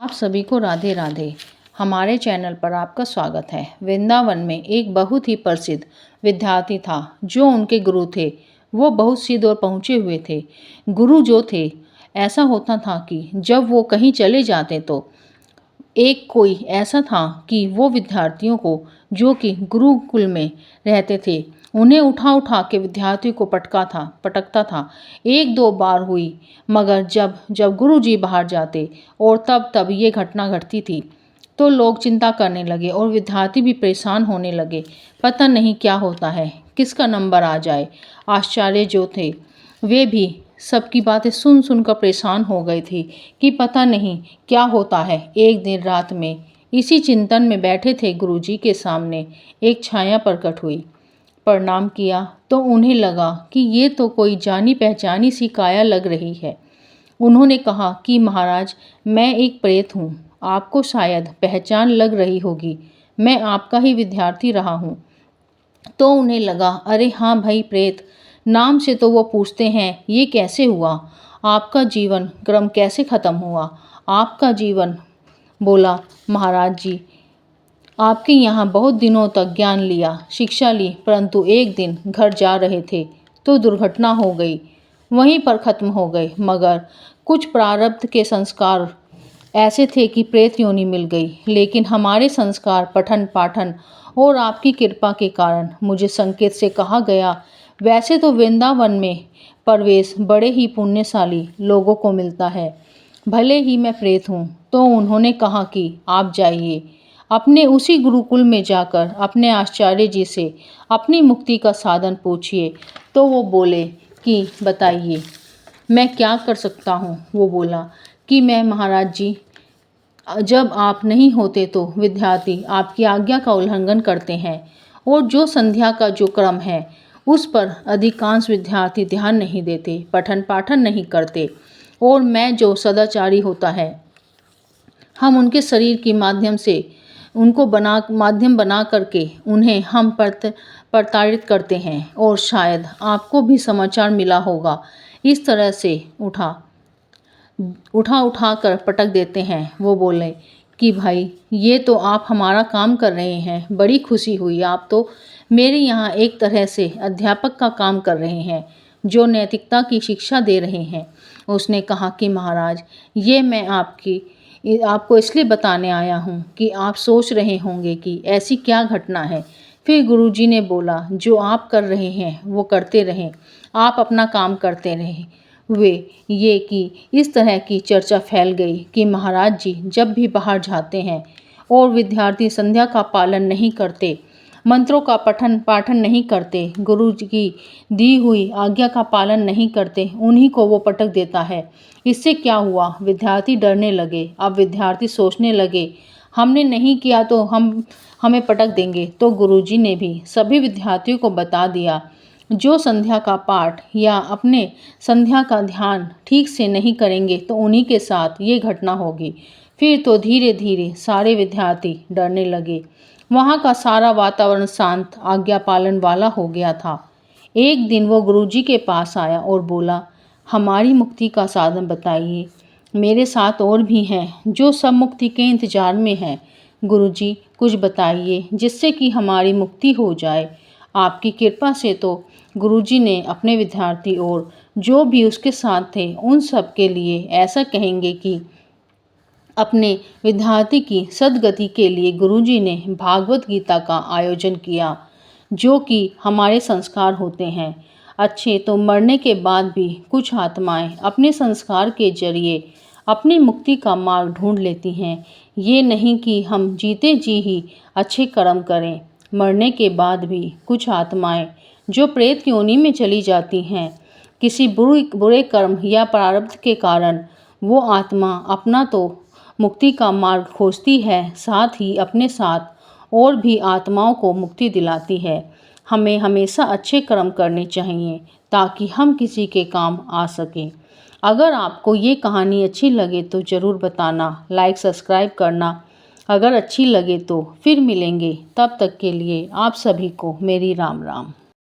आप सभी को राधे राधे। हमारे चैनल पर आपका स्वागत है। वृंदावन में एक बहुत ही प्रसिद्ध विद्यार्थी था जो उनके गुरु थे। वो बहुत सिद्ध और पहुँचे हुए थे। गुरु जो थे, ऐसा होता था कि जब वो कहीं चले जाते तो एक कोई ऐसा था कि वो विद्यार्थियों को, जो कि गुरुकुल में रहते थे, उन्हें उठा उठा के विद्यार्थियों को पटकता था। एक दो बार हुई, मगर जब जब गुरुजी बाहर जाते और तब ये घटना घटती थी तो लोग चिंता करने लगे और विद्यार्थी भी परेशान होने लगे। पता नहीं क्या होता है, किसका नंबर आ जाए। आचार्य जो थे वे भी सबकी बातें सुन सुनकर परेशान हो गए थे कि पता नहीं क्या होता है। एक दिन रात में इसी चिंतन में बैठे थे, गुरुजी के सामने एक छाया प्रकट हुई। प्रणाम किया तो उन्हें लगा कि ये तो कोई जानी पहचानी सी काया लग रही है। उन्होंने कहा कि महाराज, मैं एक प्रेत हूँ, आपको शायद पहचान लग रही होगी, मैं आपका ही विद्यार्थी रहा हूँ। तो उन्हें लगा, अरे हाँ भाई, प्रेत नाम से तो वो पूछते हैं, ये कैसे हुआ, आपका जीवन क्रम कैसे खत्म हुआ। आपका जीवन बोला, महाराज जी, आपके यहाँ बहुत दिनों तक ज्ञान लिया, शिक्षा ली, परंतु एक दिन घर जा रहे थे तो दुर्घटना हो गई, वहीं पर खत्म हो गए। मगर कुछ प्रारब्ध के संस्कार ऐसे थे कि प्रेत योनि मिल गई, लेकिन हमारे संस्कार पठन पाठन और आपकी कृपा के कारण मुझे संकेत से कहा गया, वैसे तो वृंदावन में प्रवेश बड़े ही पुण्यशाली लोगों को मिलता है, भले ही मैं प्रेत हूँ। तो उन्होंने कहा कि आप जाइए, अपने उसी गुरुकुल में जाकर अपने आचार्य जी से अपनी मुक्ति का साधन पूछिए। तो वो बोले कि बताइए, मैं क्या कर सकता हूँ। वो बोला कि मैं, महाराज जी, जब आप नहीं होते तो विद्यार्थी आपकी आज्ञा का उल्लंघन करते हैं और जो संध्या का जो क्रम है उस पर अधिकांश विद्यार्थी ध्यान नहीं देते, पठन पाठन नहीं करते, और मैं जो सदाचारी होता है, हम उनके शरीर के माध्यम से उनको माध्यम बना करके उन्हें हम प्रताड़ित करते हैं। और शायद आपको भी समाचार मिला होगा, इस तरह से उठा कर पटक देते हैं। वो बोले कि भाई, ये तो आप हमारा काम कर रहे हैं, बड़ी खुशी हुई, आप तो मेरे यहाँ एक तरह से अध्यापक का काम कर रहे हैं, जो नैतिकता की शिक्षा दे रहे हैं। उसने कहा कि महाराज, ये मैं आपको इसलिए बताने आया हूँ कि आप सोच रहे होंगे कि ऐसी क्या घटना है। फिर गुरुजी ने बोला, जो आप कर रहे हैं वो करते रहें, आप अपना काम करते रहें। ये कि इस तरह की चर्चा फैल गई कि महाराज जी जब भी बाहर जाते हैं और विद्यार्थी संध्या का पालन नहीं करते, मंत्रों का पठन पाठन नहीं करते, गुरु जी की दी हुई आज्ञा का पालन नहीं करते, उन्हीं को वो पटक देता है। इससे क्या हुआ, विद्यार्थी डरने लगे। अब विद्यार्थी सोचने लगे, हमने नहीं किया तो हमें पटक देंगे। तो गुरुजी ने भी सभी विद्यार्थियों को बता दिया, जो संध्या का पाठ या अपने संध्या का ध्यान ठीक से नहीं करेंगे तो उन्हीं के साथ ये घटना होगी। फिर तो धीरे धीरे सारे विद्यार्थी डरने लगे। वहाँ का सारा वातावरण शांत, आज्ञा पालन वाला हो गया था। एक दिन वो गुरुजी के पास आया और बोला, हमारी मुक्ति का साधन बताइए, मेरे साथ और भी हैं जो सब मुक्ति के इंतजार में हैं। गुरुजी, कुछ बताइए जिससे कि हमारी मुक्ति हो जाए। आपकी कृपा से तो गुरुजी ने अपने विद्यार्थी और जो भी उसके साथ थे उन सब के लिए ऐसा कहेंगे कि अपने विद्यार्थी की सद्गति के लिए गुरुजी ने भागवत गीता का आयोजन किया, जो कि हमारे संस्कार होते हैं। अच्छे तो मरने के बाद भी कुछ आत्माएं अपने संस्कार के जरिए अपनी मुक्ति का मार्ग ढूंढ लेती हैं। ये नहीं कि हम जीते जी ही अच्छे कर्म करें, मरने के बाद भी कुछ आत्माएं जो प्रेत योनि में चली जाती हैं, किसी बुरे कर्म या प्रारब्ध के कारण वो आत्मा अपना तो मुक्ति का मार्ग खोजती है, साथ ही अपने साथ और भी आत्माओं को मुक्ति दिलाती है। हमें हमेशा अच्छे कर्म करने चाहिए ताकि हम किसी के काम आ सकें। अगर आपको ये कहानी अच्छी लगे तो ज़रूर बताना, लाइक सब्सक्राइब करना। अगर अच्छी लगे तो फिर मिलेंगे, तब तक के लिए आप सभी को मेरी राम राम।